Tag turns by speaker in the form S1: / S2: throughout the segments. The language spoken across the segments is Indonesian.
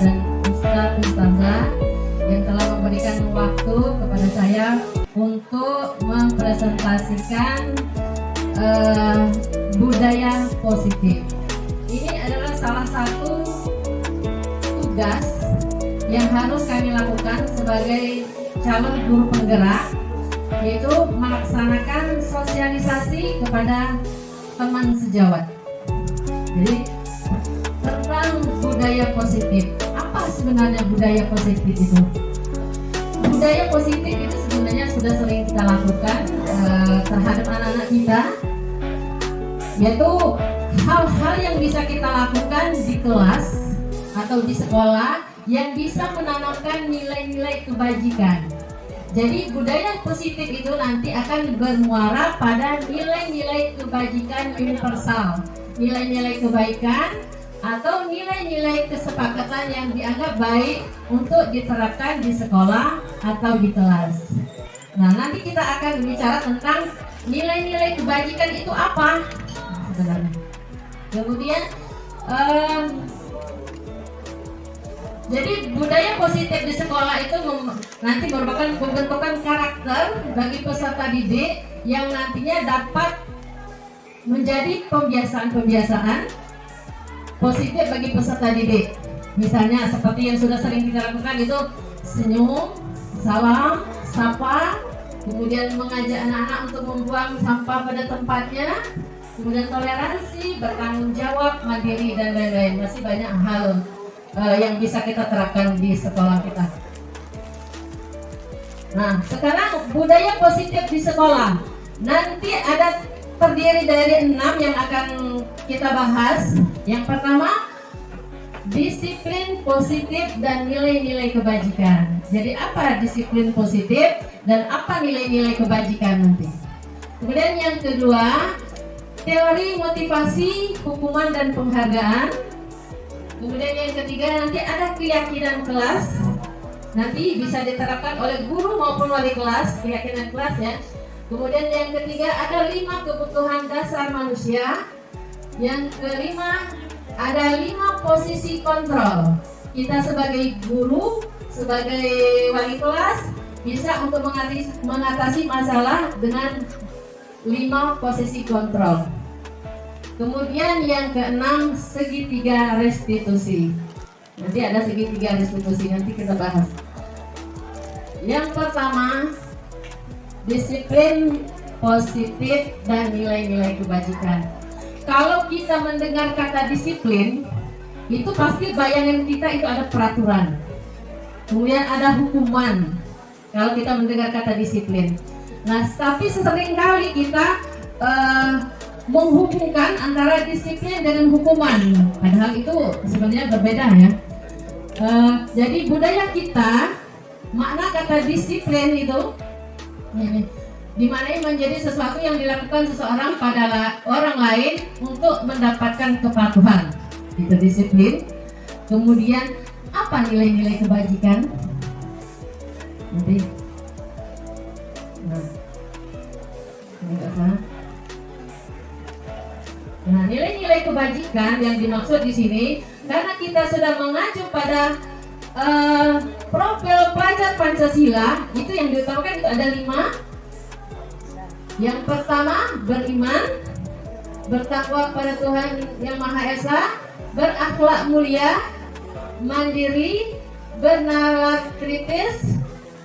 S1: dan Ustazah yang telah memberikan waktu kepada saya untuk mempresentasikan budaya positif. Ini adalah salah satu tugas yang harus kami lakukan sebagai calon guru penggerak, yaitu melaksanakan sosialisasi kepada teman sejawat. Jadi tentang budaya positif. Apa sebenarnya budaya positif itu? Budaya positif itu sebenarnya sudah sering kita lakukan terhadap anak-anak kita, yaitu hal-hal yang bisa kita lakukan di kelas atau di sekolah yang bisa menanamkan nilai-nilai kebajikan. Jadi budaya positif itu nanti akan bermuara pada nilai-nilai kebajikan universal, nilai-nilai kebaikan atau nilai-nilai kesepakatan yang dianggap baik untuk diterapkan di sekolah atau di kelas. Nah, nanti kita akan bicara tentang nilai-nilai kebajikan itu apa sebenarnya. Kemudian jadi budaya positif di sekolah itu nanti merupakan pembentukan karakter bagi peserta didik yang nantinya dapat menjadi pembiasaan-pembiasaan positif bagi peserta didik. Misalnya seperti yang sudah sering kita lakukan itu senyum, salam, sapa, kemudian mengajak anak-anak untuk membuang sampah pada tempatnya, kemudian toleransi, bertanggung jawab, mandiri, dan lain-lain. Masih banyak hal yang bisa kita terapkan di sekolah kita. Nah, sekarang budaya positif di sekolah. Nanti ada terdiri dari 6 yang akan kita bahas. Yang pertama, disiplin positif dan nilai-nilai kebajikan. Jadi apa disiplin positif dan apa nilai-nilai kebajikan nanti. Kemudian yang kedua, teori motivasi, hukuman dan penghargaan. Kemudian yang ketiga, nanti ada keyakinan kelas. Nanti bisa diterapkan oleh guru maupun wali kelas, keyakinan kelas ya. Kemudian yang ketiga, ada 5 kebutuhan dasar manusia. Yang kelima, ada 5 posisi kontrol. Kita sebagai guru, sebagai wali kelas, bisa untuk mengatasi masalah dengan 5 posisi kontrol. Kemudian yang keenam, segitiga restitusi. Nanti ada segitiga restitusi, nanti kita bahas. Yang pertama, disiplin positif dan nilai-nilai kebajikan. Kalau kita mendengar kata disiplin, itu pasti bayangan kita itu ada peraturan. Kemudian ada hukuman. Kalau kita mendengar kata disiplin. Nah, tapi seringkali kita menghubungkan antara disiplin dengan hukuman, padahal itu sebenarnya berbeda ya. Jadi budaya kita, makna kata disiplin itu dimaknai menjadi sesuatu yang dilakukan seseorang pada orang lain untuk mendapatkan kepatuhan. Itu disiplin. Kemudian apa nilai-nilai kebajikan? Nanti. Nah, ini enggak salah. Nah, nilai-nilai kebajikan yang dimaksud di sini, karena kita sudah mengacu pada profil pelajar Pancasila, itu yang diutamakan itu ada 5. Yang pertama, beriman, bertakwa kepada Tuhan Yang Maha Esa, berakhlak mulia, mandiri, bernalar kritis,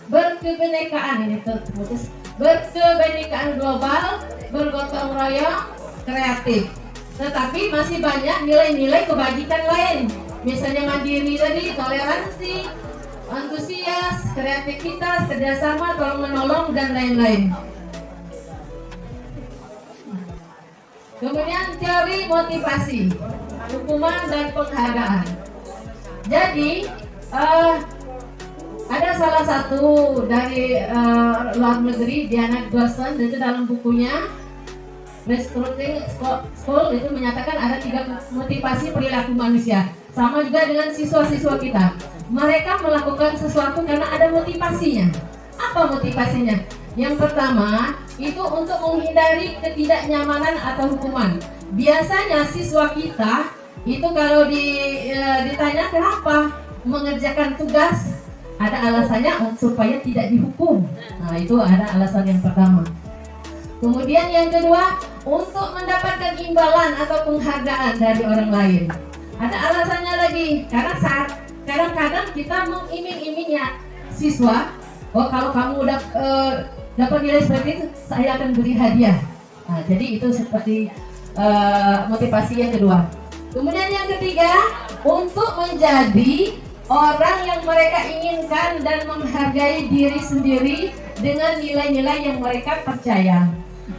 S1: berkebinekaan, ini terputus, berkebinekaan global, bergotong royong, kreatif. Tetapi masih banyak nilai-nilai kebajikan lain. Misalnya mandiri tadi, toleransi, antusias, kreativitas, kerjasama, tolong menolong, dan lain-lain. Kemudian teori motivasi, hukuman dan penghargaan. Jadi ada salah satu dari luar negeri, Diana Dawson, itu dalam bukunya Recruiting School itu menyatakan ada 3 motivasi perilaku manusia. Sama juga dengan siswa-siswa kita. Mereka melakukan sesuatu karena ada motivasinya. Apa motivasinya? Yang pertama, itu untuk menghindari ketidaknyamanan atau hukuman. Biasanya siswa kita itu kalau ditanya kenapa mengerjakan tugas, ada alasannya supaya tidak dihukum. Nah, itu ada alasan yang pertama. Kemudian yang kedua, untuk mendapatkan imbalan atau penghargaan dari orang lain. Ada alasannya lagi, karena kadang-kadang kita mengiming-imingnya siswa, oh kalau kamu udah dapat nilai seperti itu, saya akan beri hadiah. Nah, jadi itu seperti motivasi yang kedua. Kemudian yang ketiga, untuk menjadi orang yang mereka inginkan dan menghargai diri sendiri dengan nilai-nilai yang mereka percaya.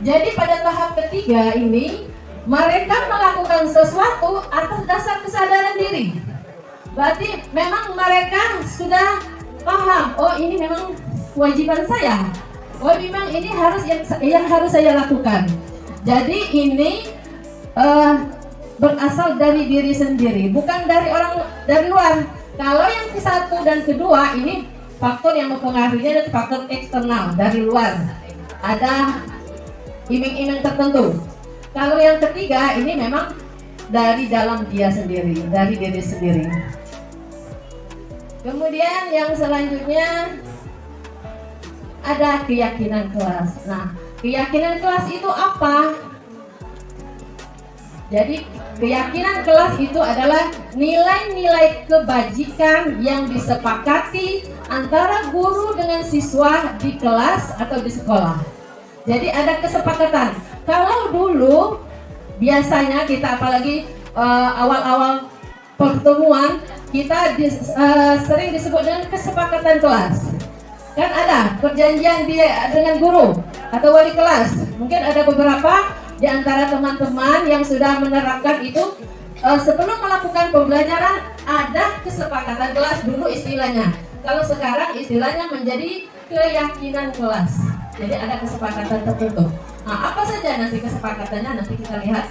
S1: Jadi pada tahap ketiga ini, mereka melakukan sesuatu atas dasar kesadaran diri. Berarti memang mereka sudah paham, oh ini memang kewajiban saya. Oh memang ini yang harus saya lakukan. Jadi ini berasal dari diri sendiri, bukan dari luar. Kalau yang ke satu dan kedua ini faktor yang mempengaruhinya adalah faktor eksternal dari luar. Ada iming-iming tertentu. Kalau yang ketiga ini memang dari dalam dia sendiri, dari diri sendiri. Kemudian yang selanjutnya ada keyakinan kelas. Nah, keyakinan kelas itu apa? Jadi keyakinan kelas itu adalah nilai-nilai kebajikan yang disepakati antara guru dengan siswa di kelas atau di sekolah. Jadi ada kesepakatan. Kalau dulu biasanya kita apalagi awal-awal pertemuan kita sering disebut dengan kesepakatan kelas. Kan ada perjanjian dengan guru atau wali kelas. Mungkin ada beberapa di antara teman-teman yang sudah menerapkan itu sebelum melakukan pembelajaran ada kesepakatan kelas dulu istilahnya. Kalau sekarang istilahnya menjadi keyakinan kelas. Jadi ada kesepakatan tertentu. Nah, apa saja nanti kesepakatannya nanti kita lihat.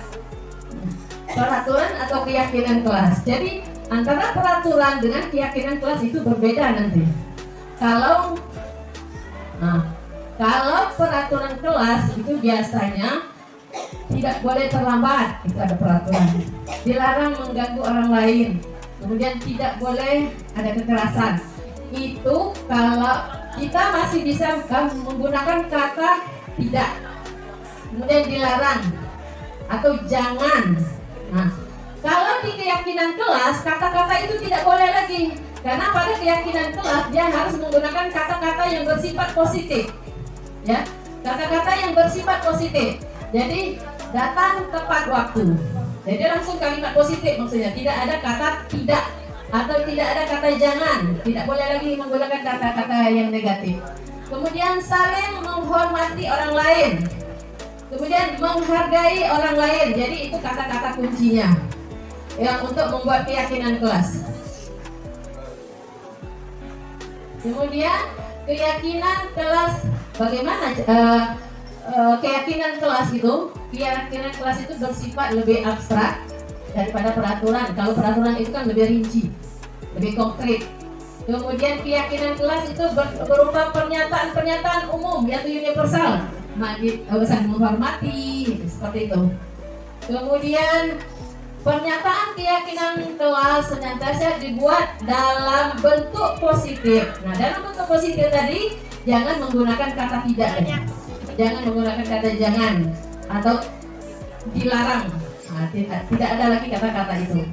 S1: Peraturan atau keyakinan kelas. Jadi antara peraturan dengan keyakinan kelas itu berbeda nanti. Kalau peraturan kelas itu biasanya tidak boleh terlambat, itu ada peraturan. Dilarang mengganggu orang lain. Kemudian tidak boleh ada kekerasan. Itu kalau kita masih bisa menggunakan kata tidak. Kemudian dilarang atau jangan. Nah, kalau di keyakinan kelas kata-kata itu tidak boleh lagi. Karena pada keyakinan kelas dia harus menggunakan kata-kata yang bersifat positif. Ya, kata-kata yang bersifat positif. Jadi datang tepat waktu. Jadi langsung kalimat positif maksudnya, tidak ada kata tidak atau tidak ada kata jangan, tidak boleh lagi menggunakan kata-kata yang negatif. Kemudian saling menghormati orang lain, kemudian menghargai orang lain. Jadi itu kata-kata kuncinya yang untuk membuat keyakinan kelas. Kemudian keyakinan kelas, bagaimana keyakinan kelas itu? Keyakinan kelas itu bersifat lebih abstrak daripada peraturan. Kalau peraturan itu kan lebih rinci, lebih konkret. Kemudian keyakinan kelas itu berupa pernyataan-pernyataan umum yaitu universal, menghormati seperti itu. Kemudian pernyataan keyakinan kelas senantiasa dibuat dalam bentuk positif. Nah, dalam bentuk positif tadi jangan menggunakan kata tidak, jangan menggunakan kata jangan atau dilarang. Nah, tidak ada lagi kata-kata itu.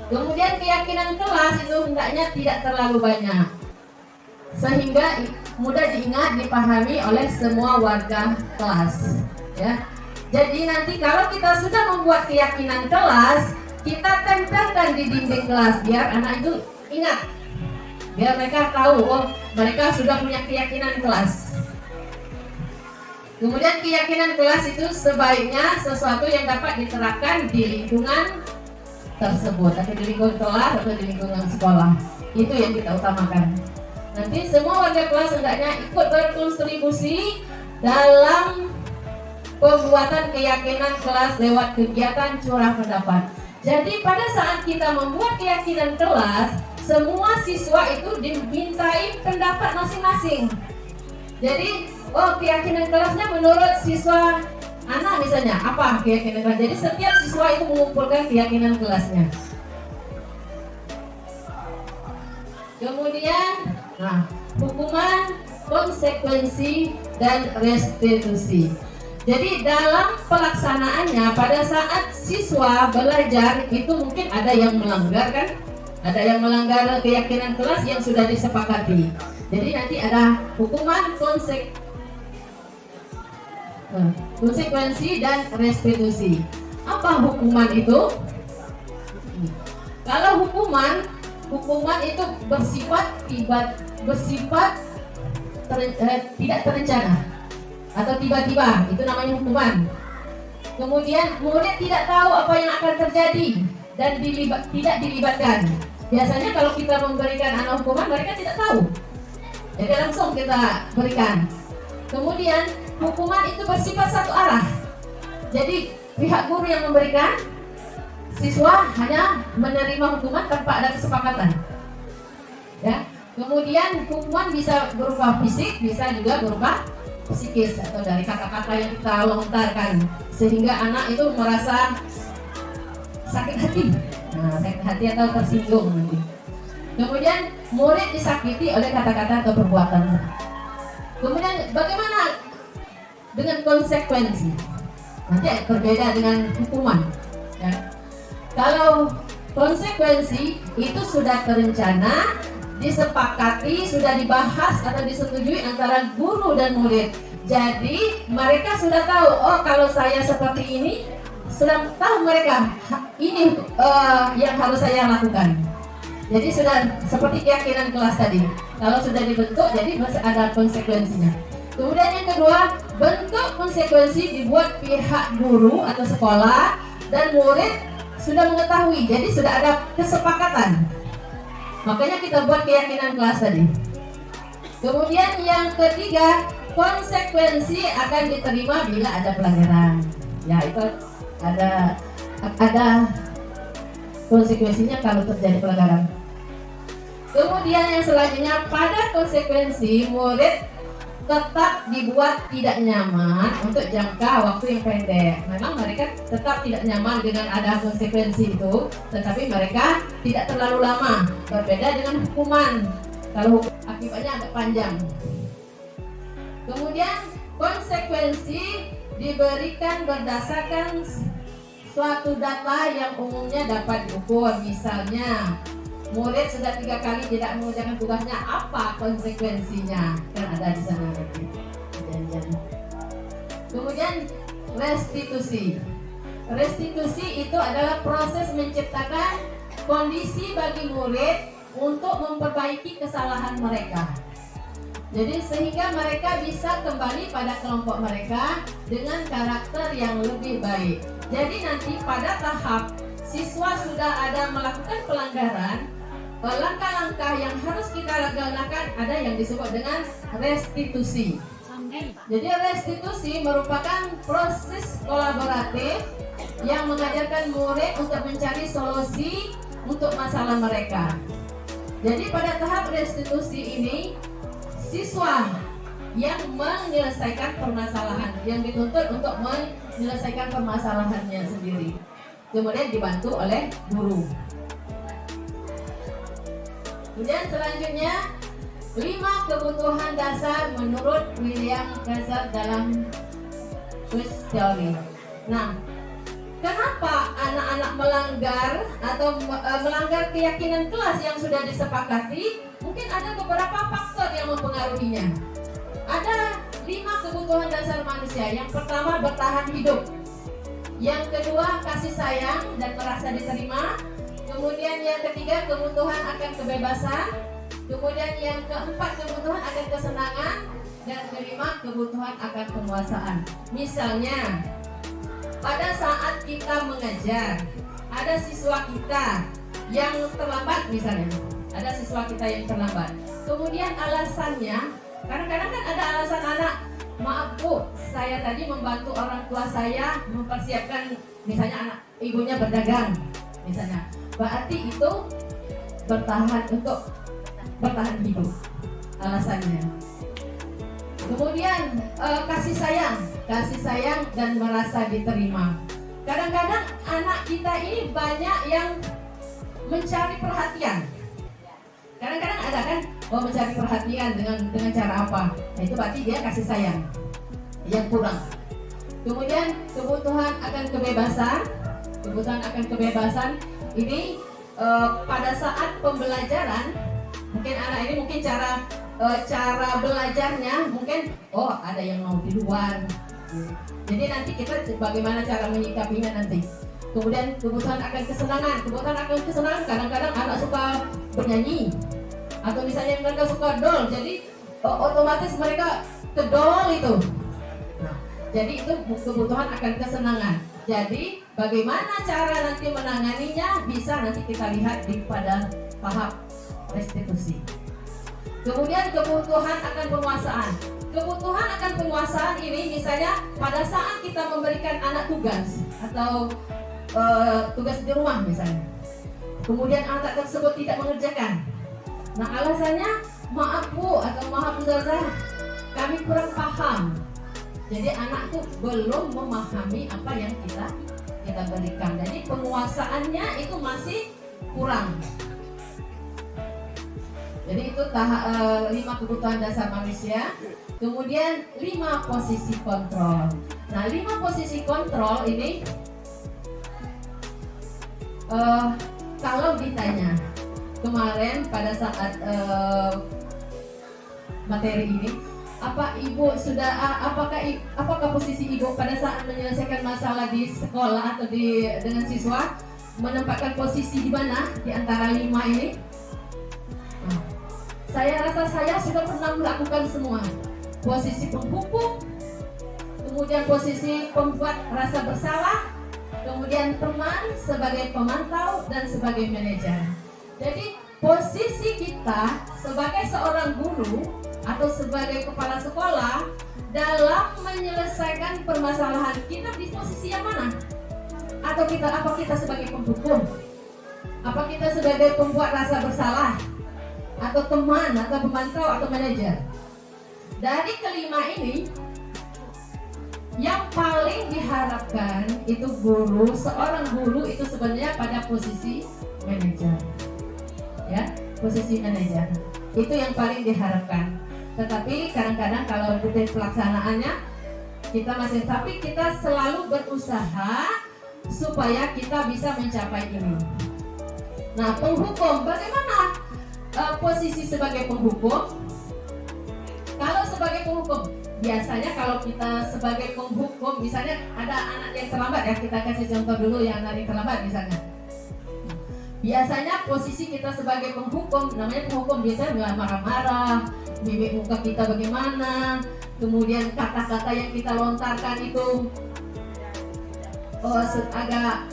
S1: Kemudian keyakinan kelas itu hendaknya tidak terlalu banyak sehingga mudah diingat, dipahami oleh semua warga kelas. Ya. Jadi nanti kalau kita sudah membuat keyakinan kelas, kita tempelkan di dinding kelas biar anak itu ingat, biar mereka tahu, oh mereka sudah punya keyakinan kelas. Kemudian keyakinan kelas itu sebaiknya sesuatu yang dapat diterapkan di lingkungan tersebut, atau di lingkungan kelas atau di lingkungan sekolah. Itu yang kita utamakan. Nanti semua warga kelas hendaknya ikut berkontribusi dalam pembuatan keyakinan kelas lewat kegiatan curah pendapat. Jadi pada saat kita membuat keyakinan kelas, semua siswa itu dimintai pendapat masing-masing. Jadi keyakinan kelasnya menurut siswa anak misalnya apa keyakinan kelas. Jadi setiap siswa itu mengumpulkan keyakinan kelasnya. Kemudian, hukuman, konsekuensi, dan restitusi. Jadi dalam pelaksanaannya pada saat siswa belajar itu mungkin ada yang melanggar kan? Ada yang melanggar keyakinan kelas yang sudah disepakati. Jadi nanti ada hukuman, konsekuensi, dan restitusi. Apa hukuman itu? Kalau hukuman itu bersifat tidak terencana atau tiba-tiba, itu namanya hukuman. Kemudian murid tidak tahu apa yang akan terjadi dan tidak dilibatkan. Biasanya kalau kita memberikan anak hukuman, mereka tidak tahu, jadi langsung kita berikan. Kemudian hukuman itu bersifat satu arah, jadi pihak guru yang memberikan, siswa hanya menerima hukuman tanpa ada kesepakatan. Ya. Kemudian hukuman bisa berupa fisik, bisa juga berupa psikis atau dari kata-kata yang kita lontarkan sehingga anak itu merasa sakit hati, sakit hati atau tersinggung nanti. Kemudian murid disakiti oleh kata-kata atau perbuatan. Kemudian bagaimana dengan konsekuensi? Nanti berbeda dengan hukuman. Ya. Kalau konsekuensi itu sudah terencana, disepakati, sudah dibahas atau disetujui antara guru dan murid. Jadi mereka sudah tahu, oh kalau saya seperti ini, sudah tahu mereka ini yang harus saya lakukan. Jadi sudah seperti keyakinan kelas tadi. Kalau sudah dibentuk, jadi masih ada konsekuensinya. Kemudian yang kedua, bentuk konsekuensi dibuat pihak guru atau sekolah dan murid sudah mengetahui. Jadi sudah ada kesepakatan. Makanya kita buat keyakinan kelas tadi. Kemudian yang ketiga, konsekuensi akan diterima bila ada pelanggaran. Ya itu ada konsekuensinya kalau terjadi pelanggaran. Kemudian yang selanjutnya, pada konsekuensi murid tetap dibuat tidak nyaman untuk jangka waktu yang pendek. Memang mereka tetap tidak nyaman dengan ada konsekuensi itu, tetapi mereka tidak terlalu lama. Berbeda dengan hukuman. Kalau akibatnya agak panjang. Kemudian konsekuensi diberikan berdasarkan suatu data yang umumnya dapat diukur. Misalnya murid sudah 3 kali tidak mengerjakan tugasnya, apa konsekuensinya? Kan ada di sana nanti. Kemudian restitusi. Restitusi itu adalah proses menciptakan kondisi bagi murid untuk memperbaiki kesalahan mereka. Jadi sehingga mereka bisa kembali pada kelompok mereka dengan karakter yang lebih baik. Jadi nanti pada tahap siswa sudah ada melakukan pelanggaran, langkah-langkah yang harus kita lakukan ada yang disebut dengan restitusi. Jadi restitusi merupakan proses kolaboratif yang mengajarkan murid untuk mencari solusi untuk masalah mereka. Jadi pada tahap restitusi ini, siswa yang menyelesaikan permasalahan, yang dituntut untuk menyelesaikan permasalahannya sendiri, kemudian dibantu oleh guru. Kemudian selanjutnya 5 kebutuhan dasar menurut William Fraser dalam Swiss Theory. Nah, kenapa anak-anak melanggar atau melanggar keyakinan kelas yang sudah disepakati? Mungkin ada beberapa faktor yang mempengaruhinya. Ada 5 kebutuhan dasar manusia. Yang pertama, bertahan hidup. Yang kedua, kasih sayang dan merasa diterima. Kemudian yang ketiga, kebutuhan akan kebebasan. Kemudian yang keempat, kebutuhan akan kesenangan. Dan kelima, kebutuhan akan kemuasaan. Misalnya, pada saat kita mengajar, ada siswa kita yang terlambat misalnya. Ada siswa kita yang terlambat. Kemudian alasannya, kadang-kadang kan ada alasan anak, maaf bu, saya tadi membantu orang tua saya mempersiapkan, misalnya anak ibunya berdagang, misalnya. Berarti itu bertahan hidup alasannya. Kemudian kasih sayang dan merasa diterima. Kadang-kadang anak kita ini banyak yang mencari perhatian. Kadang-kadang ada mencari perhatian dengan cara apa? Nah, itu berarti dia kasih sayang yang kurang. Kemudian kebutuhan akan kebebasan ini pada saat pembelajaran, mungkin anak ini mungkin cara belajarnya mungkin ada yang mau di luar. Jadi nanti kita bagaimana cara menyikapinya nanti. Kemudian kebutuhan akan kesenangan, kadang-kadang anak suka bernyanyi atau misalnya mereka suka dol, jadi otomatis mereka ke dol itu. Nah, jadi itu kebutuhan akan kesenangan. Jadi bagaimana cara nanti menanganinya bisa nanti kita lihat pada tahap restitusi. Kemudian kebutuhan akan penguasaan. Kebutuhan akan penguasaan ini misalnya pada saat kita memberikan anak tugas atau tugas di rumah misalnya, kemudian anak tersebut tidak mengerjakan. Nah, alasannya, maaf Bu atau maaf Ustazah, kami kurang paham. Jadi anak tuh belum memahami apa yang kita berikan. Jadi penguasaannya itu masih kurang. Jadi itu 5 kebutuhan dasar manusia. Kemudian 5 posisi kontrol. Nah, 5 posisi kontrol ini kalau ditanya kemarin pada saat materi ini, apakah posisi ibu pada saat menyelesaikan masalah di sekolah atau dengan siswa menempatkan posisi di mana di antara 5 ini? Saya rasa saya sudah pernah melakukan semua. Posisi penghukum, kemudian posisi pembuat rasa bersalah, kemudian teman sebagai pemantau dan sebagai manajer. Jadi posisi kita sebagai seorang guru atau sebagai kepala sekolah dalam menyelesaikan permasalahan kita di posisi yang mana? Apa kita sebagai penghukum? Apa kita sebagai pembuat rasa bersalah? Atau teman, atau pemantau, atau manajer? Dari kelima ini, yang paling diharapkan itu seorang guru itu sebenarnya pada posisi manajer, ya, posisi manajer itu yang paling diharapkan. Tetapi kadang-kadang kalau di pelaksanaannya tapi kita selalu berusaha supaya kita bisa mencapai ini. Nah, penghukum, bagaimana posisi sebagai penghukum? Kalau sebagai penghukum, biasanya kalau kita sebagai penghukum, misalnya ada anak yang terlambat, ya kita kasih contoh dulu yang anak yang terlambat misalnya. Biasanya posisi kita sebagai penghukum, namanya penghukum, biasanya marah-marah, mimik muka kita bagaimana, kemudian kata-kata yang kita lontarkan itu agak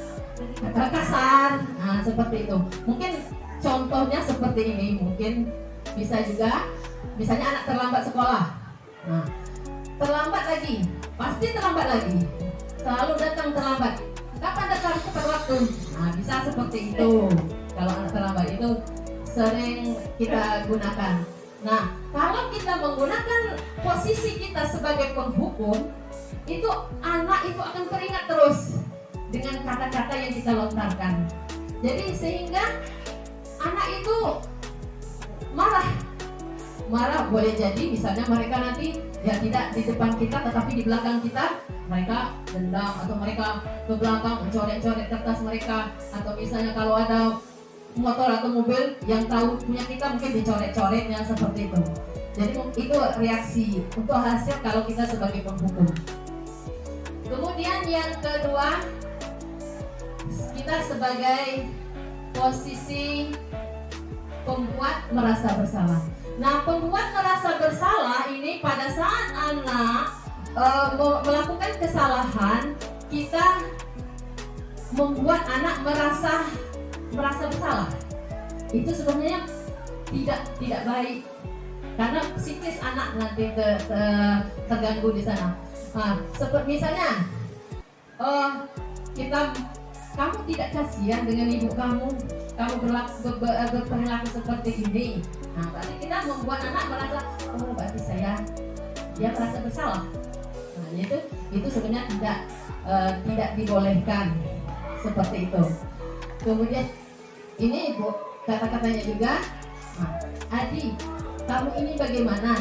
S1: kasar, nah seperti itu. Mungkin contohnya seperti ini, mungkin bisa juga, misalnya anak terlambat sekolah. Nah, terlambat lagi, pasti terlambat lagi, selalu datang terlambat. Kapan datang tepat waktu? Nah, bisa seperti itu. Kalau anak terlambat itu sering kita gunakan. Nah, kalau kita menggunakan posisi kita sebagai penghukum, itu anak itu akan teringat terus dengan kata-kata yang kita lontarkan. Jadi sehingga anak itu marah boleh jadi misalnya mereka nanti ya tidak di depan kita tetapi di belakang kita mereka dendam, atau mereka ke belakang mencoret-coret kertas mereka, atau misalnya kalau ada motor atau mobil yang tahu punya kita mungkin dicoret-coretnya seperti itu. Jadi itu reaksi untuk hasil kalau kita sebagai penghukum. Kemudian yang kedua, kita sebagai posisi pembuat merasa bersalah. Nah, pembuat merasa bersalah ini pada saat anak melakukan kesalahan, kita membuat anak merasa bersalah. Itu sebenarnya tidak baik, karena psikis anak nanti terganggu di sana. Nah, seperti misalnya kamu tidak kasihan dengan ibu kamu berperilaku seperti ini. Nah, berarti kita membuat anak merasa, berarti dia merasa bersalah. Nah, itu sebenarnya tidak dibolehkan seperti itu. Kemudian ini kata-katanya juga, Adi, kamu ini bagaimana?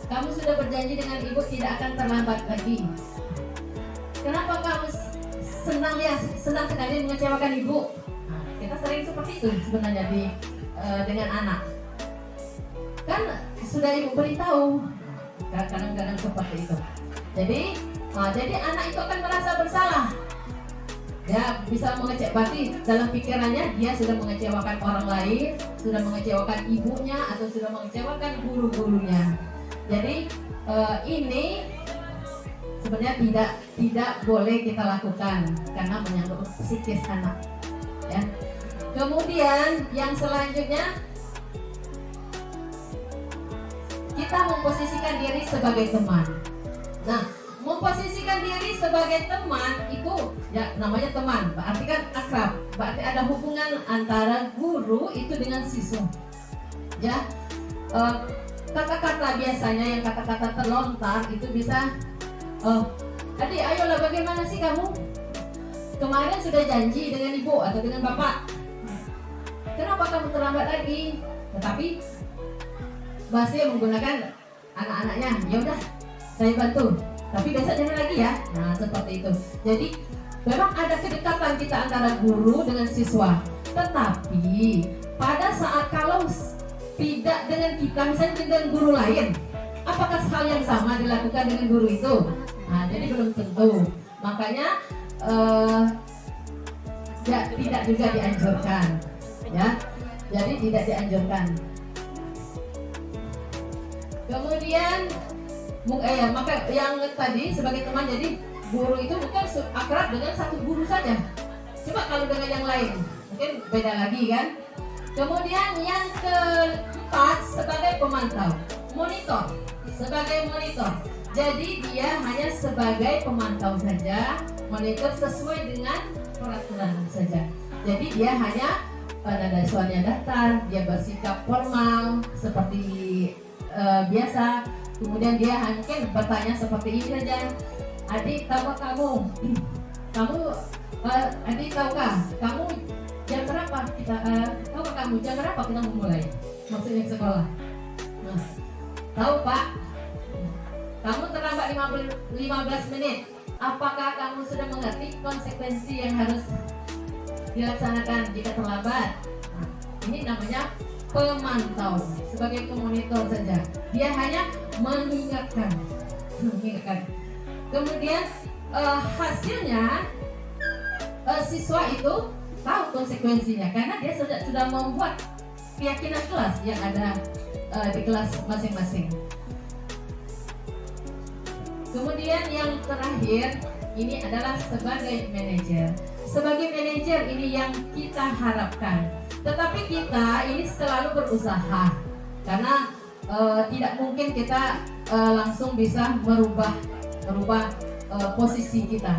S1: Kamu sudah berjanji dengan ibu tidak akan terlambat lagi. Kenapa kamu senang sekali mengecewakan ibu? Nah, kita sering seperti itu sebenarnya dengan anak. Kan sudah ibu beritahu, kadang-kadang seperti itu. Jadi anak itu akan merasa bersalah. Ya, bisa berarti dalam pikirannya dia sudah mengecewakan orang lain, sudah mengecewakan ibunya atau sudah mengecewakan guru-gurunya. Jadi ini sebenarnya tidak boleh kita lakukan karena menyangkut psikis anak. Ya. Kemudian yang selanjutnya kita memposisikan diri sebagai teman. Nah, memposisikan diri sebagai teman itu ya namanya teman, berarti kan akrab, berarti ada hubungan antara guru itu dengan siswa. Ya, kata-kata biasanya yang kata-kata terlontar itu bisa, adik ayolah bagaimana sih kamu? Kemarin sudah janji dengan ibu atau dengan bapak. Kenapa kamu terlambat lagi? Tetapi masih menggunakan anak-anaknya. Ya udah, saya bantu. Tapi besok jangan lagi ya. Nah, seperti itu. Jadi memang ada kedekatan kita antara guru dengan siswa. Tetapi pada saat kalau tidak dengan kita, misalnya dengan guru lain, apakah hal yang sama dilakukan dengan guru itu? Nah, jadi belum tentu. Makanya tidak juga dianjurkan. Ya, jadi tidak dianjurkan. Kemudian maka yang tadi sebagai teman, jadi guru itu bukan akrab dengan satu guru saja. Coba kalau dengan yang lain mungkin beda lagi kan. Kemudian yang keempat sebagai pemantau, monitor, sebagai monitor. Jadi dia hanya sebagai pemantau saja, monitor sesuai dengan peraturan saja. Jadi dia hanya pada dasarnya datar, dia bersikap formal seperti biasa. Kemudian dia mungkin bertanya seperti ini saja. Adik, tahukah adik tahukah kamu jam berapa kita tahukah kamu jam berapa kita memulai? Maksudnya sekolah. Nah, tahu Pak? Kamu terlambat 15 menit. Apakah kamu sudah mengerti konsekuensi yang harus dilaksanakan jika terlambat? Nah, ini namanya pemantau, sebagai pemonitor saja. Dia hanya mengingatkan. Kemudian hasilnya siswa itu tahu konsekuensinya karena dia sudah membuat keyakinan kelas yang ada di kelas masing-masing. Kemudian yang terakhir ini adalah sebagai manajer. Sebagai manajer ini yang kita harapkan. Tetapi kita ini selalu berusaha karena tidak mungkin kita langsung bisa merubah posisi kita.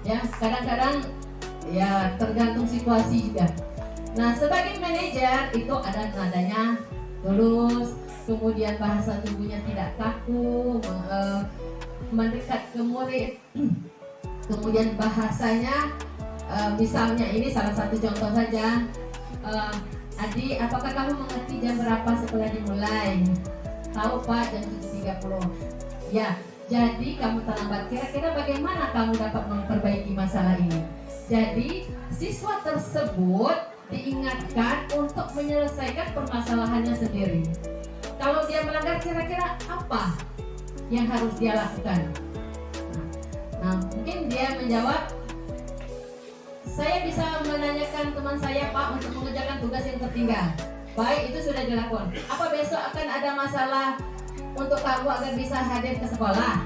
S1: Ya, kadang-kadang ya tergantung situasi juga. Nah, sebagai manajer itu ada nadanya tulus, kemudian bahasa tubuhnya tidak kaku, mendekat ke murid. Kemudian bahasanya misalnya ini salah satu contoh saja. Adik, apakah kamu mengerti jam berapa sekolah dimulai? Tahu Pak, jam 7.30. Ya, jadi kamu terlambat. Kira-kira bagaimana kamu dapat memperbaiki masalah ini? Jadi siswa tersebut diingatkan untuk menyelesaikan permasalahannya sendiri. Kalau dia melanggar, kira-kira apa yang harus dia lakukan? Nah, mungkin dia menjawab, saya bisa menanyakan teman saya Pak untuk mengerjakan tugas yang tertinggal. Baik, itu sudah dilakukan. Apa besok akan ada masalah untuk kamu agar bisa hadir ke sekolah?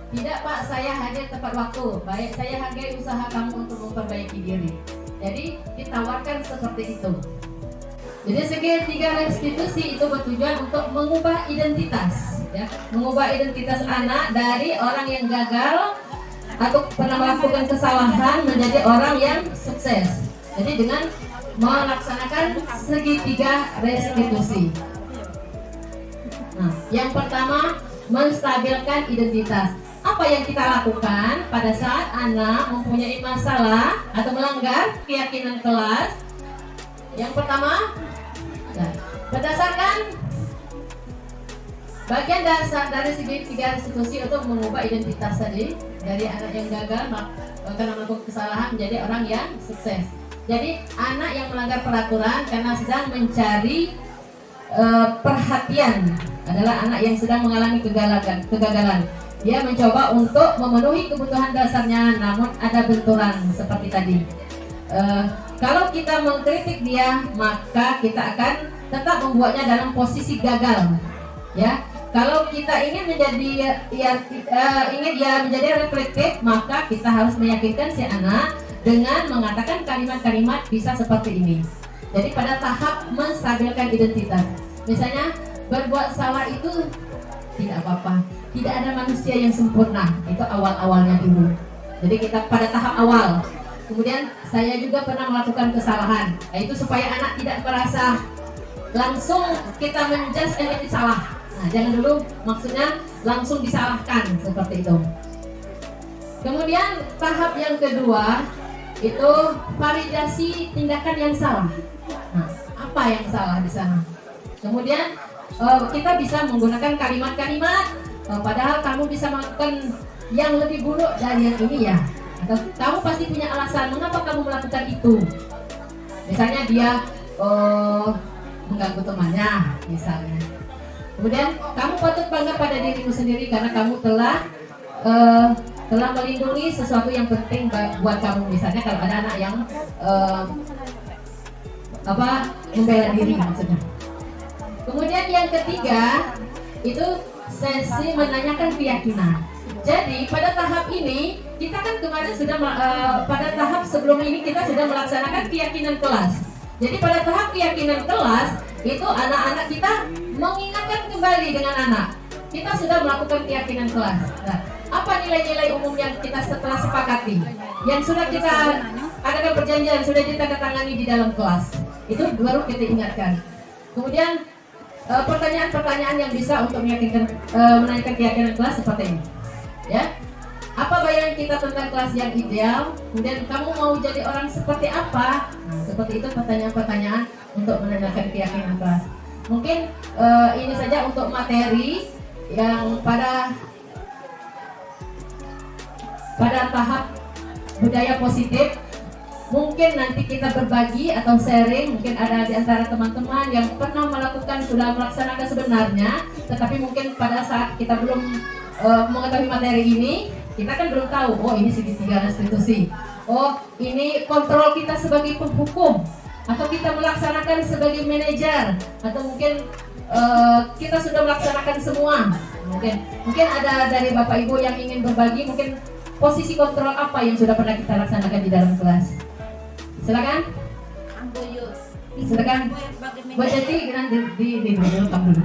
S1: Tidak Pak, saya hadir tepat waktu. Baik, saya hargai usaha kamu untuk memperbaiki diri. Jadi ditawarkan seperti itu. Jadi segitiga restitusi itu bertujuan untuk mengubah identitas, ya, mengubah identitas anak dari orang yang gagal atau pernah melakukan kesalahan menjadi orang yang sukses. Jadi dengan melaksanakan segitiga restitusi. Nah, yang pertama menstabilkan identitas. Apa yang kita lakukan pada saat anak mempunyai masalah atau melanggar keyakinan kelas? Yang pertama, berdasarkan bagian dasar dari tiga restitusi untuk mengubah identitas tadi dari anak yang gagal karena melakukan kesalahan menjadi orang yang sukses. Jadi anak yang melanggar peraturan karena sedang mencari perhatian adalah anak yang sedang mengalami kegagalan. Dia mencoba untuk memenuhi kebutuhan dasarnya, namun ada benturan seperti tadi. Kalau kita mengkritik dia, maka kita akan tetap membuatnya dalam posisi gagal. Ya, kalau kita ingin menjadi ingin dia menjadi reflektif, maka kita harus meyakinkan si anak dengan mengatakan kalimat-kalimat bisa seperti ini. Jadi pada tahap menstabilkan identitas. Misalnya berbuat salah itu tidak apa-apa. Tidak ada manusia yang sempurna. Itu awal-awalnya dulu. Jadi kita pada tahap awal. Kemudian saya juga pernah melakukan kesalahan. Nah, itu supaya anak tidak merasa langsung kita menjudge ini salah. Nah, jangan dulu maksudnya langsung disalahkan seperti itu. Kemudian tahap yang kedua itu validasi tindakan yang salah. Nah, apa yang salah di sana? Kemudian kita bisa menggunakan kalimat-kalimat padahal kamu bisa melakukan yang lebih buruk dari yang ini ya. Atau kamu pasti punya alasan mengapa kamu melakukan itu. Misalnya dia mengganggu temannya misalnya. Kemudian kamu patut bangga pada dirimu sendiri karena kamu telah melindungi sesuatu yang penting buat kamu. Misalnya kalau ada anak yang membela diri maksudnya. Kemudian yang ketiga itu sesi menanyakan keyakinan. Jadi pada tahap ini kita kan kemarin sudah pada tahap sebelum ini kita sudah melaksanakan keyakinan kelas. Jadi pada tahap keyakinan kelas itu anak-anak kita mengingatkan kembali dengan anak. Kita sudah melakukan keyakinan kelas. Nah, apa nilai-nilai umum yang kita setelah sepakati? Yang sudah kita adakan perjanjian, sudah ditandatangani di dalam kelas. Itu baru kita ingatkan. Kemudian pertanyaan-pertanyaan yang bisa untuk menanyakan keyakinan kelas seperti ini. Ya. Apa bayangan kita tentang kelas yang ideal? Kemudian kamu mau jadi orang seperti apa? Nah, seperti itu pertanyaan-pertanyaan untuk menanyakan keyakinan kelas. Mungkin ini saja untuk materi yang pada tahap budaya positif. Mungkin nanti kita berbagi atau sharing, mungkin ada di antara teman-teman yang pernah sudah melaksanakan sebenarnya, tetapi mungkin pada saat kita belum mengetahui materi ini, kita kan belum tahu, oh ini segitiga restitusi, oh ini kontrol kita sebagai penghukum, atau kita melaksanakan sebagai manajer, atau mungkin kita sudah melaksanakan semua. Mungkin ada dari Bapak Ibu yang ingin berbagi, mungkin posisi kontrol apa yang sudah pernah kita laksanakan di dalam kelas. Silakan. Silakan. Buat jadi nanti di welcome dulu.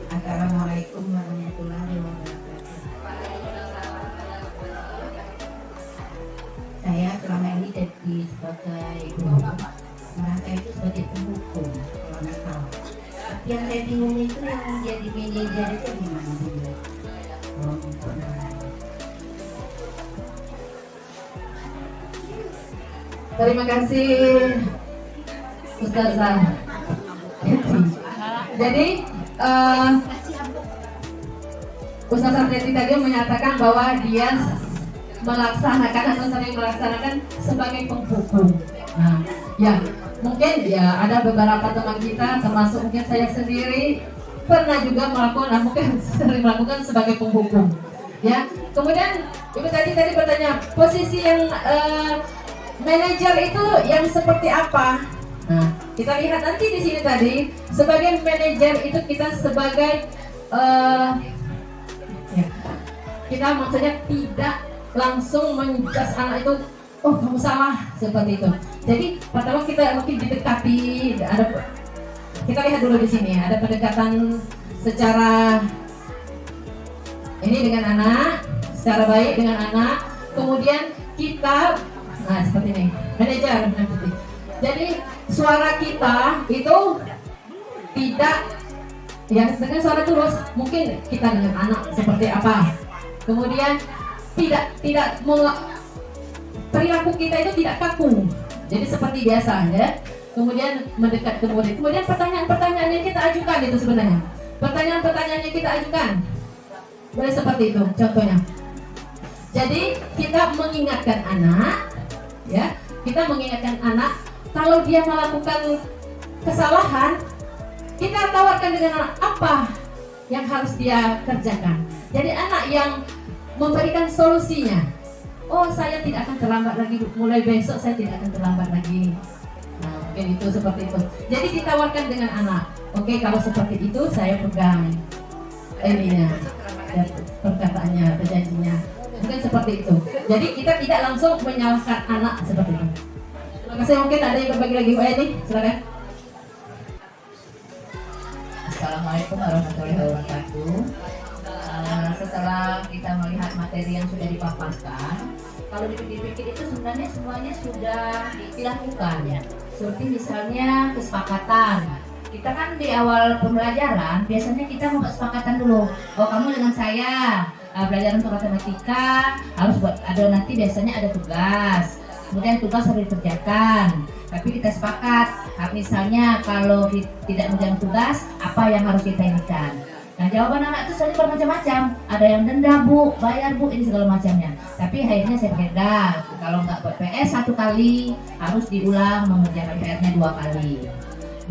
S2: Assalamualaikum warahmatullahi wabarakatuh. Saya selama ini jadi sebagai guru, merasa itu sebagai penghukum kalau nakal. Tapi yang saya bingung itu yang menjadi manajer itu gimana dulu?
S1: Terima kasih Ustazah. Jadi Ustazah Teti tadi menyatakan bahwa dia melaksanakan atau sering melaksanakan sebagai penghukum. Nah, ya mungkin ya ada beberapa teman kita, termasuk mungkin saya sendiri pernah juga mungkin sering melakukan sebagai penghukum. Ya, kemudian ibu tadi bertanya posisi yang manajer itu yang seperti apa? Nah, kita lihat nanti di sini tadi sebagai manajer itu kita sebagai kita maksudnya tidak langsung menjudge anak itu, oh kamu salah seperti itu. Jadi pertama kita mungkin didekati, kita lihat dulu di sini ada pendekatan secara ini dengan anak, secara baik dengan anak, kemudian kita seperti ini, manajer. Jadi suara kita itu tidak ya dengan suara tulus, mungkin kita dengan anak seperti apa. Kemudian tidak perilaku kita itu tidak kaku, jadi seperti biasa ya. Kemudian mendekat ke murid. Kemudian pertanyaan-pertanyaan yang kita ajukan itu sebenarnya. Pertanyaan-pertanyaan yang kita ajukan boleh seperti itu contohnya. Jadi kita mengingatkan anak, ya, kita mengingatkan anak kalau dia melakukan kesalahan, kita tawarkan dengan anak apa yang harus dia kerjakan. Jadi anak yang memberikan solusinya. Oh, saya tidak akan terlambat lagi, mulai besok saya tidak akan terlambat lagi. Nah, mungkin itu seperti itu. Jadi ditawarkan dengan anak. Oke, kalau seperti itu saya pegang ininya, perkataannya, perjanjinya. Mungkin seperti itu. Jadi kita tidak langsung menyalahkan anak seperti itu. Terima kasih. Mungkin ada yang berbagi lagi. Oh, ini silakan.
S2: Assalamualaikum warahmatullahi wabarakatuh. Setelah kita melihat materi yang sudah dipaparkan, kalau dipikir-pikir itu sebenarnya semuanya sudah dilakukan ya. Seperti misalnya kesepakatan. Kita kan di awal pembelajaran biasanya kita mau kesepakatan dulu. Oh, kamu dengan saya belajar untuk matematika harus buat nanti biasanya ada tugas. Kemudian tugas harus dikerjakan. Tapi kita sepakat, misalnya kalau tidak mengerjakan tugas, apa yang harus kita inikan. Nah, jawaban anak itu selalu bermacam-macam. Ada yang denda bu, bayar bu, ini segala macamnya. Tapi akhirnya saya beda. Kalau nggak buat PS 1 kali, harus diulang mengerjakan PR-nya 2 kali.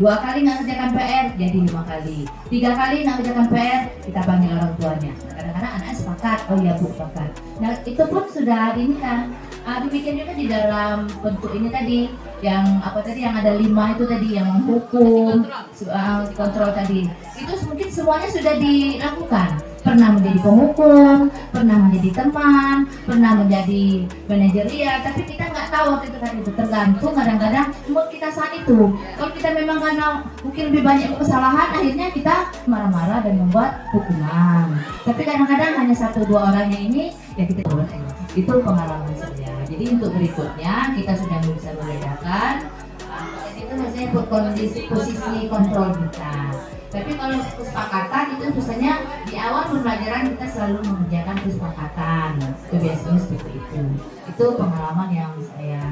S2: 2 kali nggak kerjakan PR, jadi 5 kali. 3 kali nggak kerjakan PR, kita panggil orang tuanya. Kadang-kadang anaknya sepakat, oh iya bu, sepakat. Nah, itu pun sudah ini kan. Dibikin juga di dalam bentuk ini tadi, yang apa tadi, yang ada 5 itu tadi, yang menghukum, kontrol tadi. Itu mungkin semuanya sudah dilakukan. Pernah menjadi penghukum, pernah menjadi teman, pernah menjadi manajerial, tapi kita nggak tahu waktu itu tadi. Itu tergantung kadang-kadang mood kita saat itu. Kalau kita memang karena mungkin lebih banyak kesalahan, akhirnya kita marah-marah dan membuat hukuman. Tapi kadang-kadang hanya 1-2 orangnya ini, ya kita buat. Itu pengalaman saya. Jadi untuk berikutnya kita sudah bisa membedakan itu maksudnya kondisi posisi kontrol kita. Tapi kalau kesepakatan itu biasanya di awal pembelajaran kita selalu mengerjakan kesepakatan. Itu biasanya seperti itu. Itu pengalaman yang saya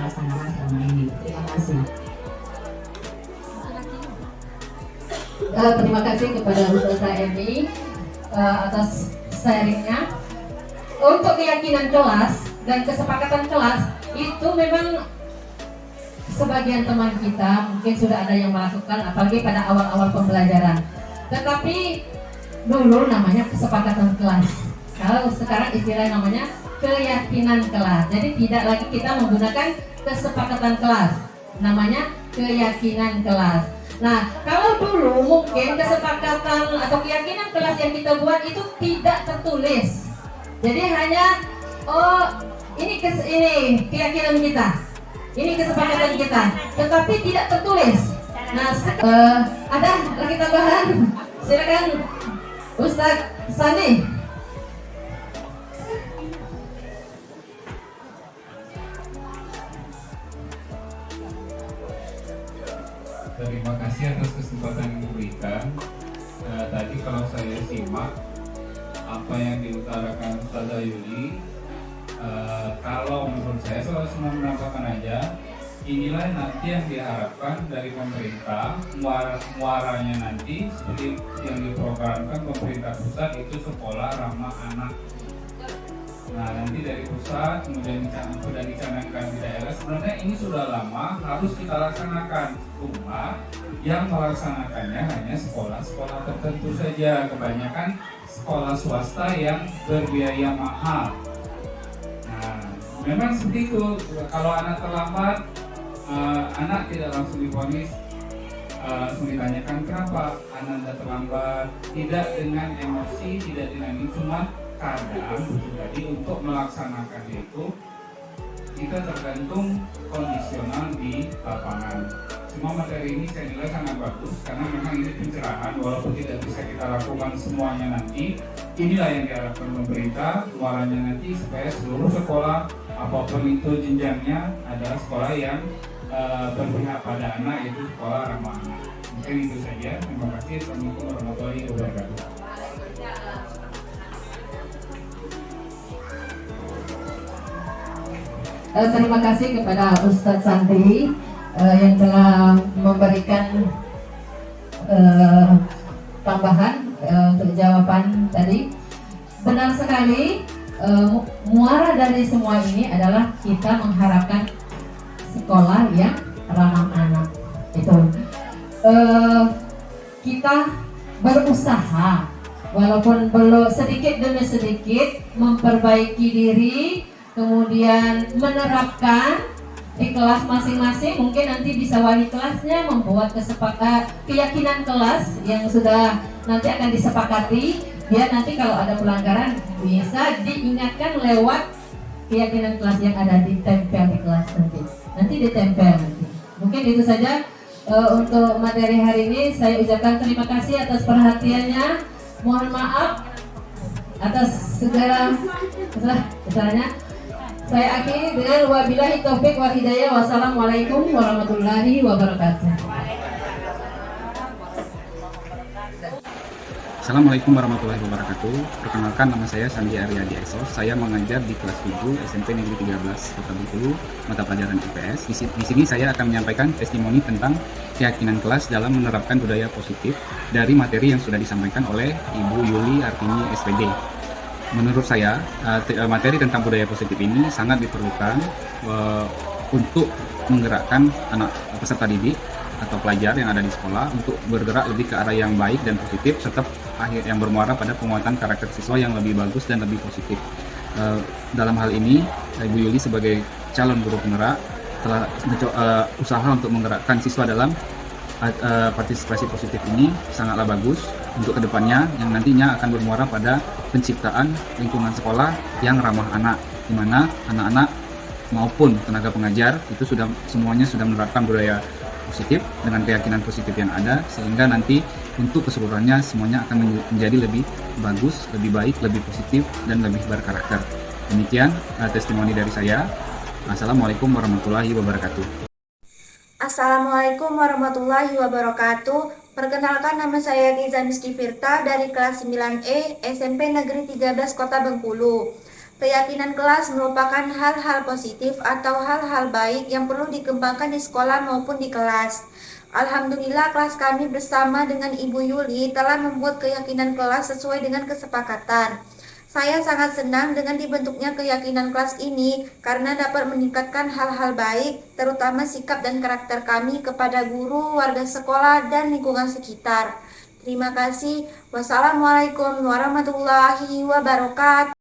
S2: laksanakan selama ini. Terima kasih.
S1: Terima kasih kepada Ustazah Emi atas sharingnya. Untuk keyakinan kelas dan kesepakatan kelas itu memang sebagian teman kita mungkin sudah ada yang melakukan, apalagi pada awal-awal pembelajaran. Tetapi dulu namanya kesepakatan kelas. Kalau sekarang istilah namanya keyakinan kelas. Jadi tidak lagi kita menggunakan kesepakatan kelas, namanya keyakinan kelas. Nah, kalau dulu mungkin kesepakatan atau keyakinan kelas yang kita buat itu tidak tertulis. Jadi hanya ini keyakinan kita, ini kesepakatan kita, tetapi tidak tertulis. Nah, ada lagi tambahan? Silakan Ustadz Sani.
S3: Terima kasih atas kesempatan yang diberikan. Tadi kalau saya simak apa yang diutarakan Ustazah Yuli, kalau menurut saya cuma menambahkan aja, inilah nanti yang diharapkan dari pemerintah, muaranya nanti seperti yang diprogramkan pemerintah pusat itu sekolah ramah anak. Nah, nanti dari pusat kemudian sudah dicanangkan di daerah. Sebenarnya ini sudah lama harus kita laksanakan, cuma yang melaksanakannya hanya sekolah-sekolah tertentu saja, kebanyakan sekolah swasta yang berbiaya mahal. Nah, memang seperti itu. Kalau anak terlambat, anak tidak langsung divonis, langsung ditanyakan kenapa anak Anda terlambat, tidak dengan emosi, tidak dengan ini, cuma kadang tadi untuk melaksanakan itu kita tergantung kondisional di lapangan. Semua materi ini saya nilai sangat bagus karena memang ini pencerahan, walaupun tidak bisa kita lakukan semuanya nanti. Inilah yang diharapkan pemerintah, muaranya nanti supaya seluruh sekolah apapun itu jenjangnya adalah sekolah yang berpihak pada anak, yaitu sekolah ramah anak. Mungkin itu saja. Terima kasih. Assalamualaikum warahmatullahi wabarakatuh.
S1: terima kasih kepada Ustadz Santi yang telah memberikan tambahan untuk jawaban tadi. Benar sekali, muara dari semua ini adalah kita mengharapkan sekolah yang ramah anak. Itu kita berusaha, walaupun belum sedikit demi sedikit memperbaiki diri, kemudian menerapkan di kelas masing-masing. Mungkin nanti bisa wali kelasnya membuat keyakinan kelas yang sudah nanti akan disepakati, biar nanti kalau ada pelanggaran bisa diingatkan lewat keyakinan kelas yang ada ditempel di kelas nanti ditempel nanti. Mungkin itu saja untuk materi hari ini. Saya ucapkan terima kasih atas perhatiannya. Mohon maaf atas segala kesalahannya. Saya akhiri dengan wabillahi taufik wal hidayah. Wassalamualaikum warahmatullahi wabarakatuh.
S4: Assalamualaikum warahmatullahi wabarakatuh. Perkenalkan, nama saya Sandi Aryadi Esos. Saya mengajar di kelas 7 SMP Negeri 13 Kota Bengkulu, mata pelajaran IPS. Di sini saya akan menyampaikan testimoni tentang keyakinan kelas dalam menerapkan budaya positif dari materi yang sudah disampaikan oleh Ibu Yuli Artini SPD. Menurut saya, materi tentang budaya positif ini sangat diperlukan untuk menggerakkan anak peserta didik atau pelajar yang ada di sekolah untuk bergerak lebih ke arah yang baik dan positif, serta yang bermuara pada penguatan karakter siswa yang lebih bagus dan lebih positif. Dalam hal ini, Ibu Yuli sebagai calon guru penggerak telah usaha untuk menggerakkan siswa dalam partisipasi positif ini sangatlah bagus untuk kedepannya, yang nantinya akan bermuara pada penciptaan lingkungan sekolah yang ramah anak, di mana anak-anak maupun tenaga pengajar itu semuanya sudah menerapkan budaya positif dengan keyakinan positif yang ada, sehingga nanti untuk keseluruhannya semuanya akan menjadi lebih bagus, lebih baik, lebih positif, dan lebih berkarakter. Demikian testimoni dari saya. Assalamualaikum warahmatullahi wabarakatuh.
S5: Assalamualaikum warahmatullahi wabarakatuh. Perkenalkan, nama saya Giza Miski Firta dari kelas 9E SMP Negeri 13 Kota Bengkulu. Keyakinan kelas merupakan hal-hal positif atau hal-hal baik yang perlu dikembangkan di sekolah maupun di kelas. Alhamdulillah, kelas kami bersama dengan Ibu Yuli telah membuat keyakinan kelas sesuai dengan kesepakatan. Saya sangat senang dengan dibentuknya keyakinan kelas ini karena dapat meningkatkan hal-hal baik, terutama sikap dan karakter kami kepada guru, warga sekolah, dan lingkungan sekitar. Terima kasih. Wassalamualaikum warahmatullahi wabarakatuh.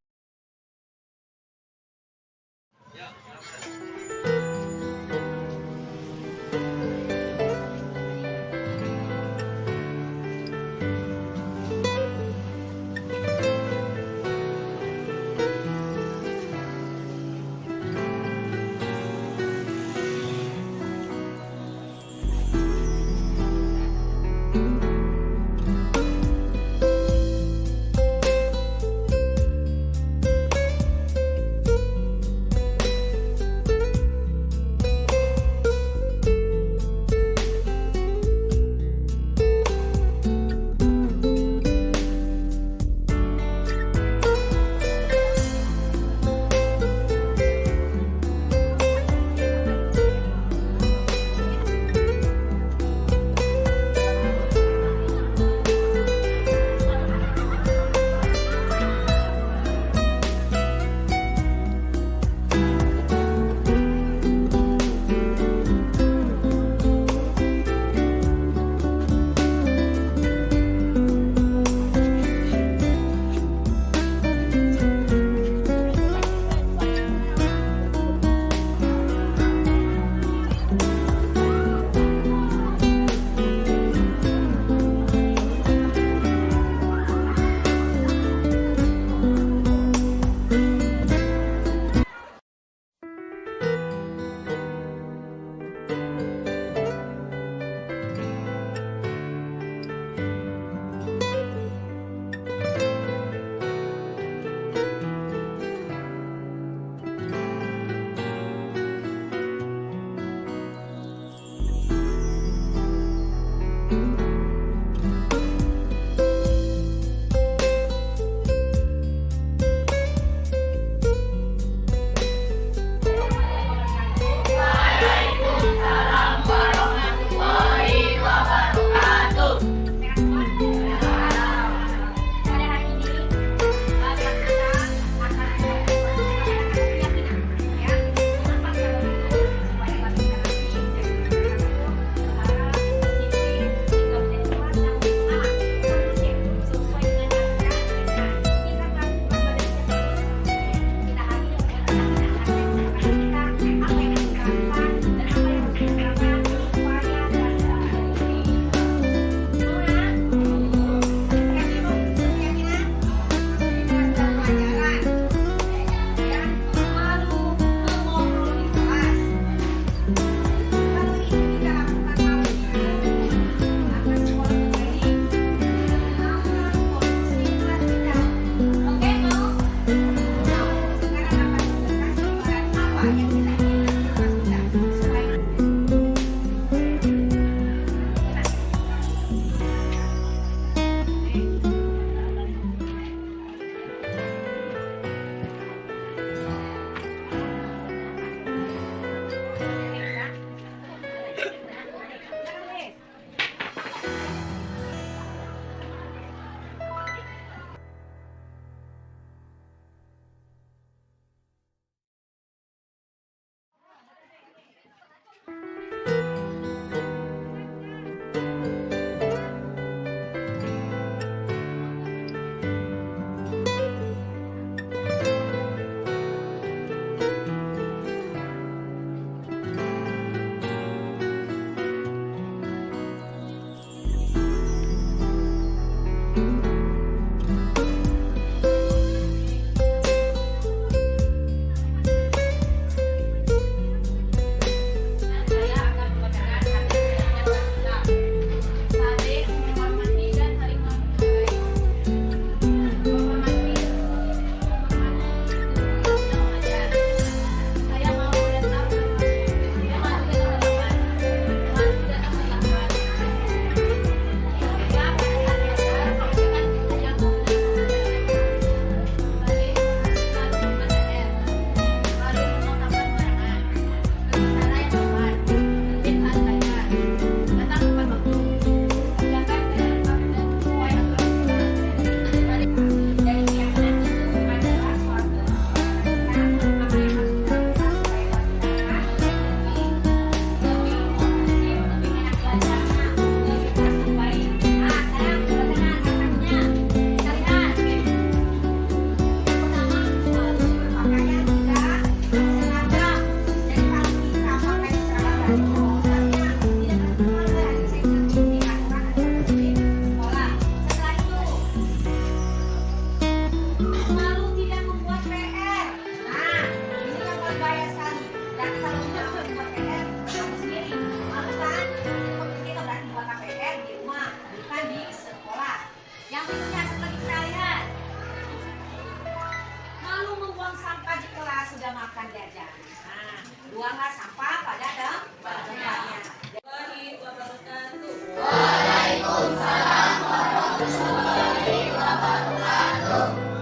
S6: apakah sudah makan jajan? Nah, buanglah sampah pada tempatnya. Waalaikumsalam wabarakatuh. Waalaikumsalam warahmatullahi wabarakatuh.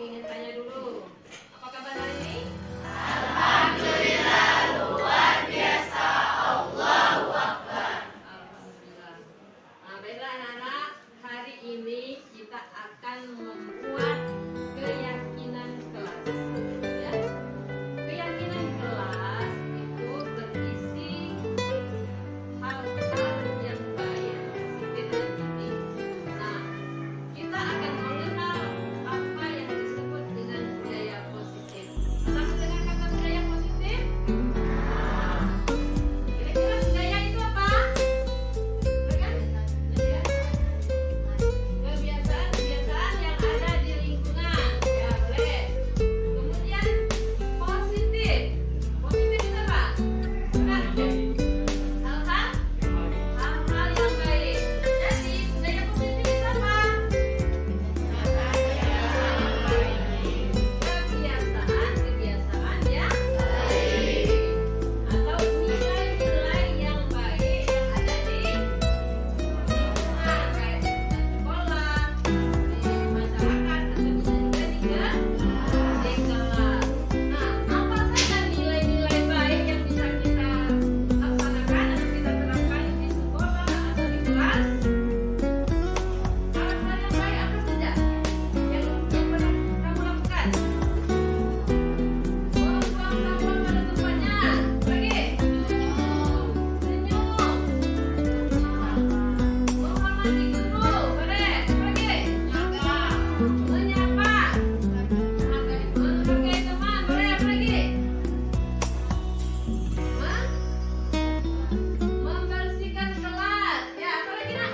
S6: ingin tanya dulu. Apa kabar hari ini? Alhamdulillah. Nah, baiklah anak-anak, hari ini kita akan membuat keyakinan kelas. Ya. Keyakinan kelas itu berisi hal-hal yang baik, positif dan penting. Nah, kita akan mengenal apa yang disebut dengan budaya positif. Sama dengan kata budaya positif? Kira-kira budaya itu apa? Kan? Kebiasaan-kebiasaan yang ada di lingkungan. Ya, boleh. Kemudian positif. Positif itu apa? Benar. Hal-hal yang baik. Jadi budaya positif itu apa? Kebiasaan-kebiasaan yang baik atau nilai-nilai yang baik yang ada di lingkungan, baik di sekolah, di masyarakat, atau bisa juga di kelas. Nah, apa saja nilai-nilai baik yang bisa kita laksanakan atau kita terapkan di sekolah atau di kelas? Hal-hal yang baik apa saja yang pernah kamu lakukan? Buang sampah pada tempatnya. Lagi. Senyum. Menghormati guru. Boleh. Lagi. Menyapa. Menghargai teman. Boleh. Apa lagi? Membersihkan kelas. Ya, apa lagi nak?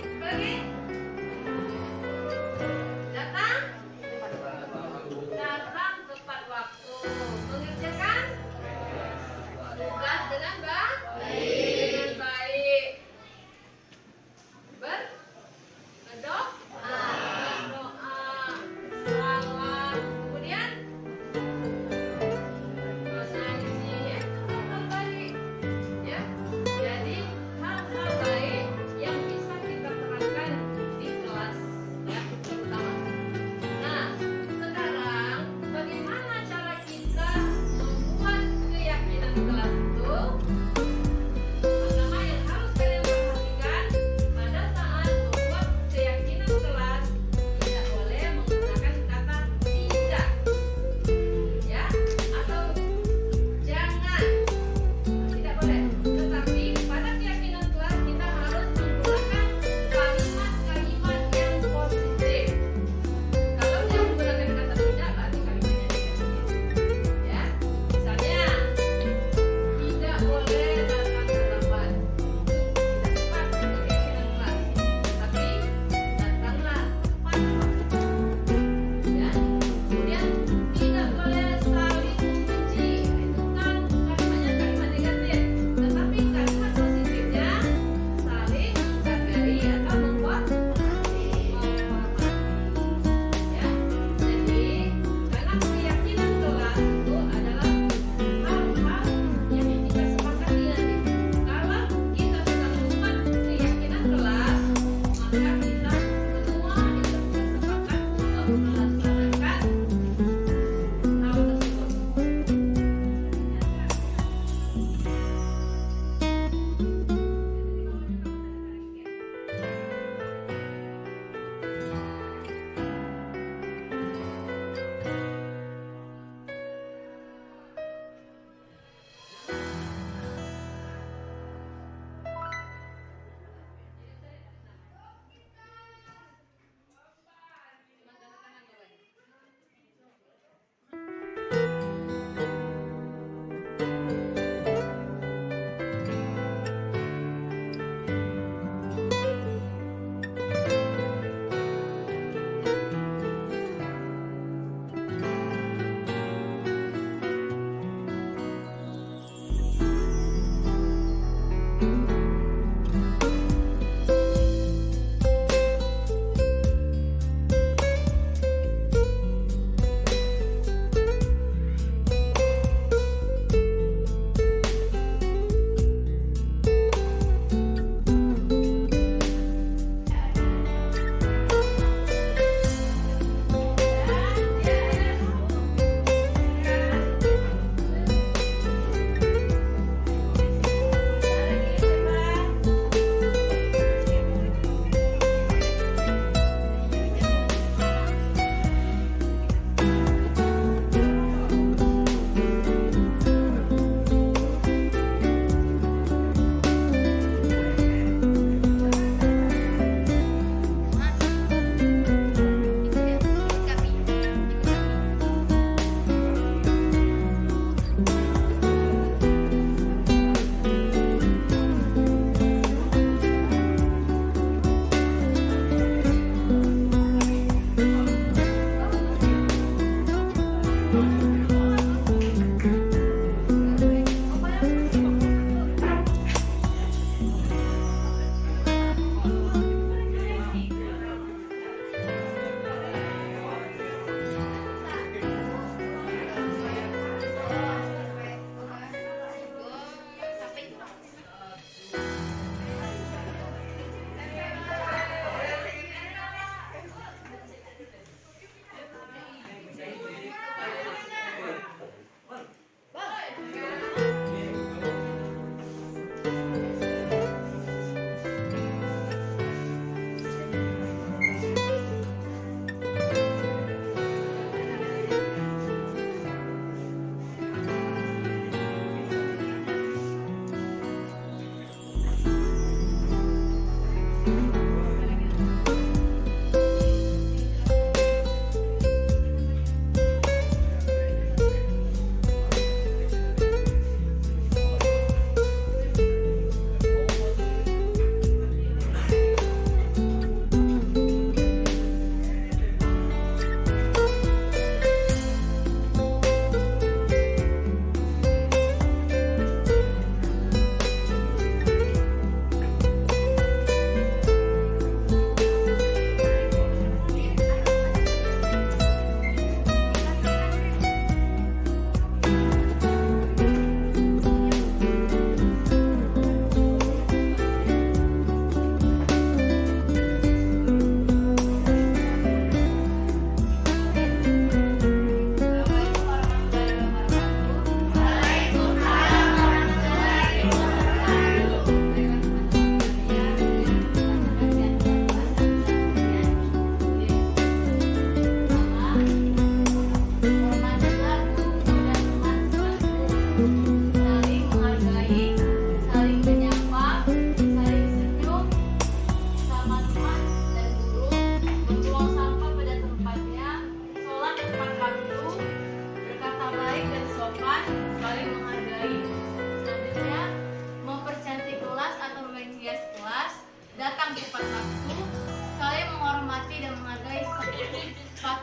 S6: Apa lagi? Datang tepat waktu. Mengerjakan tugas dengan baik. Berdoa. Salawat. Kemudian solusi hal baik. Ya. Jadi hal-hal baik yang bisa kita terapkan di kelas, ya, terutama. Nah, sekarang bagaimana cara kita membuat keyakinan kelas itu? Pertama yang harus kalian perhatikan, pada saat membuat keyakinan kelas tidak boleh menggunakan kata tidak, ya, atau jangan. Tidak boleh. Tetapi pada keyakinan kelas kita harus menggunakan kalimat-kalimat yang positif. Kalau dia menggunakan kata tidak, berarti kalimatnya negatif. Ya, misalnya tidak boleh datang terlambat. Itu tidak tepat untuk keyakinan kelas. Tapi datanglah tepat waktu. Ya, kemudian tidak boleh saling membenci. Itu kan kalimatnya kalimat negatif. Tetapi kalimat positifnya saling menghargai atau menghormati. Ya, jadi karena keyakinan kelas itu adalah hal-hal yang kita sepakati nanti. Kalau kita sudah membuat keyakinan kelas, maka kita semua itu sudah sepakat untuk melaksanakan hal tersebut. Cuma tanda tangan ya.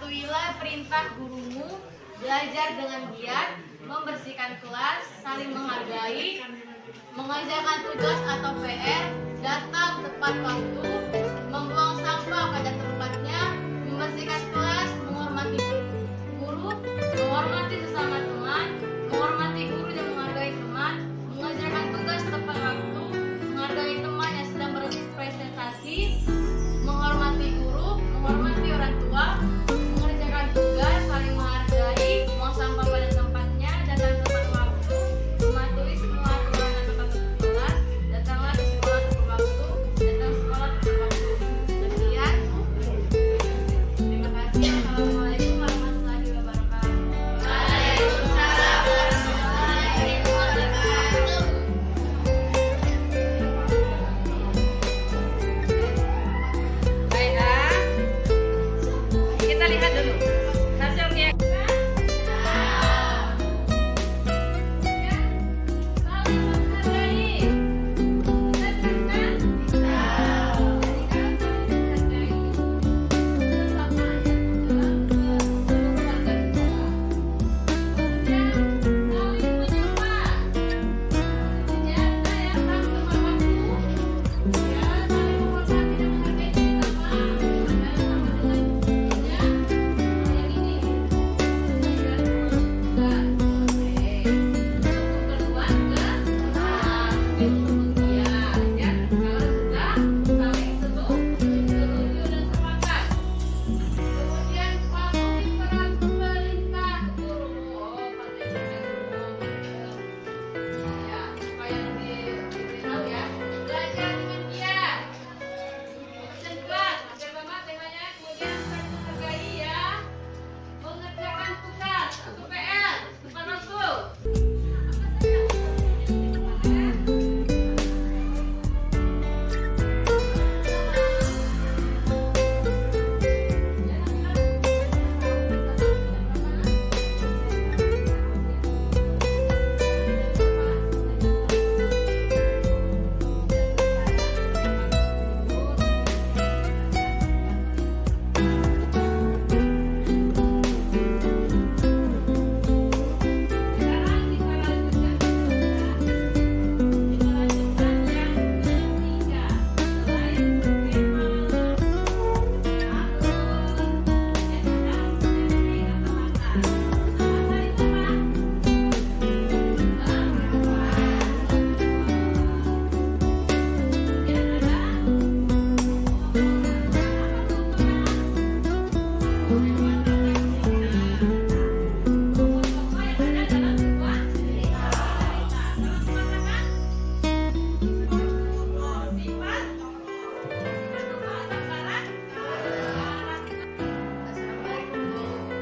S7: Patuhilah perintah gurumu, belajar dengan giat, membersihkan kelas, saling menghargai, mengerjakan tugas atau PR, datang tepat waktu, membuang sampah pada tempatnya, membersihkan kelas, menghormati guru, menghormati sesama teman, menghormati guru dan menghargai teman, mengerjakan tugas tepat waktu, menghargai teman yang sedang berpresentasi, menghormati guru, menghormati orang tua, mengerjakan tugas, saling menghargai, buang sampah pada tempatnya, datang tepat waktu, mematuhi semua aturan dan tata tertib kelas, datanglah ke sekolah tepat waktu, datang sekolah tepat waktu. Sekian. Terima kasih. Assalamualaikum warahmatullahi wabarakatuh. Waalaikumsalam warahmatullahi wabarakatuh.
S6: Baiklah, kita lihat dulu hasil keyakinan. Ya, saling menghargai. Kita teruskan. Jadi kalau saling menghargai, bersama dalam keluarga kita. Kemudian saling menyapa. Ya, saya akan tepat waktu. Ya, saling menghormati dan menghargai diri sama. Dan sama dengan gurunya. Yang ini. Belajar tugas. Oke. Untuk keluar ke kelas. Kemudian, ya, kalau sudah saling setuju dan sepakat. Kemudian patuhi perintah guru. Oh, patuhi perintah guru. Ya, supaya lebih tahu ya. Belajar dengan giat. Absen kelas, ajar mama temanya. Kemudian saling menghargai ya. Mengerjakan tugas atau PR depan waktu. Sekarang kita lanjutkan yang ketiga. Selain tema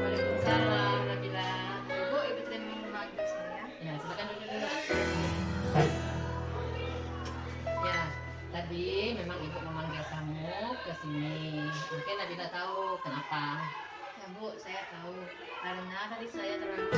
S6: Waalaikumsalam, Nabila.
S7: Ibu, Ibu terima kasih saya.
S6: Ya, silakan duduk dulu. Ya, tadi memang ibu memanggil kamu ke sini. Mungkin Nabila tahu kenapa.
S7: Ya Bu, saya tahu karena tadi saya terlalu